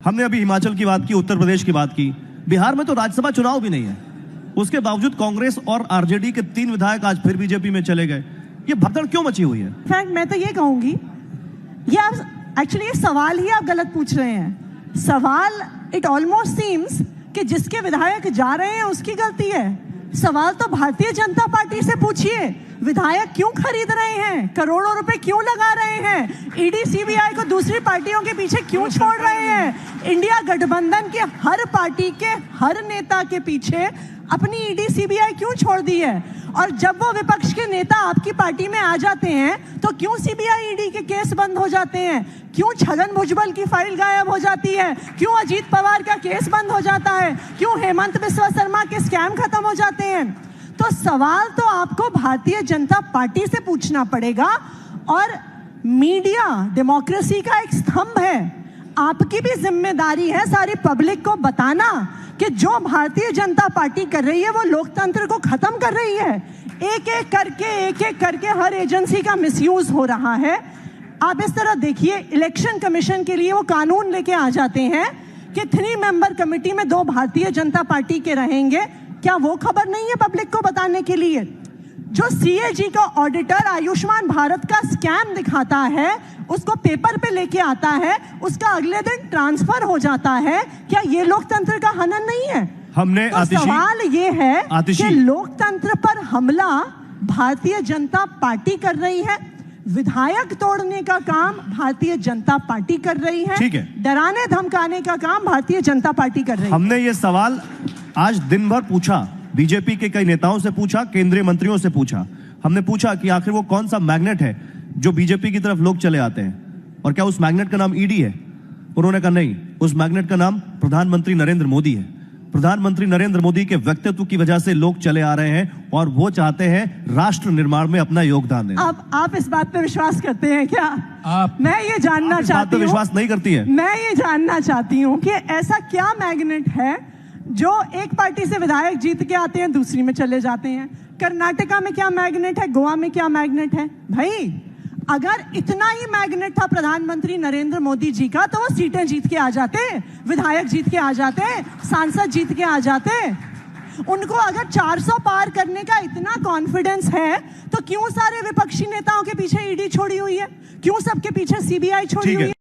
हमने अभी हिमाचल की बात की, उत्तर प्रदेश की बात की, बिहार में तो राज्यसभा चुनाव भी नहीं है। उसके बावजूद कांग्रेस और आरजेडी के 3 विधायक आज फिर बीजेपी में चले गए। ये भगदड़ क्यों मची हुई है? इनफैक्ट मैं तो ये कहूंगी, ये आप एक्चुअली ये सवाल ही आप गलत पूछ रहे हैं। सवाल इट ऑलमोस्ट सीम्स कि जिसके विधायक जा रहे हैं उसकी गलती है। सवाल तो भारतीय जनता पार्टी से पूछिए, विधायक क्यों खरीद रहे हैं, करोड़ों रुपए क्यों लगा रहे हैं, ईडी सीबीआई को दूसरी पार्टियों के पीछे क्यों छोड़ रहे हैं, इंडिया गठबंधन के हर पार्टी के हर नेता के पीछे अपनी ईडी सीबीआई क्यों छोड़ दी है, और जब वो विपक्ष के नेता आपकी पार्टी में आ जाते हैं तो क्यों सीबीआई ईडी के केस बंद हो जाते हैं, क्यों छगन भुजबल की फाइल गायब हो जाती है, क्यों अजीत पवार का केस बंद हो जाता है, क्यों हेमंत बिस्वा शर्मा के स्कैम खत्म हो जाते हैं। तो सवाल तो आपको भारतीय जनता पार्टी से पूछना पड़ेगा। और मीडिया डेमोक्रेसी का एक स्तंभ है, आपकी भी जिम्मेदारी है सारी पब्लिक को बताना कि जो भारतीय जनता पार्टी कर रही है वो लोकतंत्र को खत्म कर रही है। एक एक करके हर एजेंसी का मिसयूज हो रहा है। आप इस तरह देखिए, इलेक्शन कमीशन के लिए वो कानून लेके आ जाते हैं कि 3 मेंबर कमेटी में 2 भारतीय जनता पार्टी के रहेंगे। क्या वो खबर नहीं है पब्लिक को बताने के लिए? जो सीएजी का ऑडिटर आयुष्मान भारत का स्कैम दिखाता है, उसको पेपर पे लेके आता है, उसका अगले दिन ट्रांसफर हो जाता है, क्या ये लोकतंत्र का हनन नहीं है? हमने तो सवाल ये है कि लोकतंत्र पर हमला भारतीय जनता पार्टी कर रही है, विधायक तोड़ने का काम भारतीय जनता पार्टी कर रही है, ठीक है, डराने धमकाने का काम भारतीय जनता पार्टी कर रही है। हमने ये सवाल आज दिन भर पूछा, बीजेपी के कई नेताओं से पूछा, केंद्रीय मंत्रियों से पूछा। हमने पूछा कि आखिर वो कौन सा मैग्नेट है जो बीजेपी की तरफ लोग चले आते हैं, और क्या उस मैग्नेट का नाम ईडी है? उन्होंने कहा नहीं, उस मैग्नेट का नाम प्रधानमंत्री नरेंद्र मोदी है। प्रधानमंत्री नरेंद्र मोदी के व्यक्तित्व की वजह से लोग चले आ रहे हैं और वो चाहते हैं राष्ट्र निर्माण में अपना योगदान दें। अब आप इस बात पे विश्वास करते हैं क्या? मैं ये जानना चाहती हूँ। विश्वास नहीं करती है? मैं ये जानना चाहती हूँ कि ऐसा क्या मैग्नेट है जो एक पार्टी से विधायक जीत के आते हैं, दूसरी में चले जाते हैं। कर्नाटका में क्या मैग्नेट है, गोवा में क्या मैग्नेट है? भाई अगर इतना ही मैग्नेट था प्रधानमंत्री नरेंद्र मोदी जी का, तो वो सीटें जीत के आ जाते, विधायक जीत के आ जाते, सांसद जीत के आ जाते। उनको अगर 400 पार करने का इतना कॉन्फिडेंस है तो क्यों सारे विपक्षी नेताओं के पीछे ईडी छोड़ी हुई है, क्यों सबके पीछे सीबीआई छोड़ी हुई है?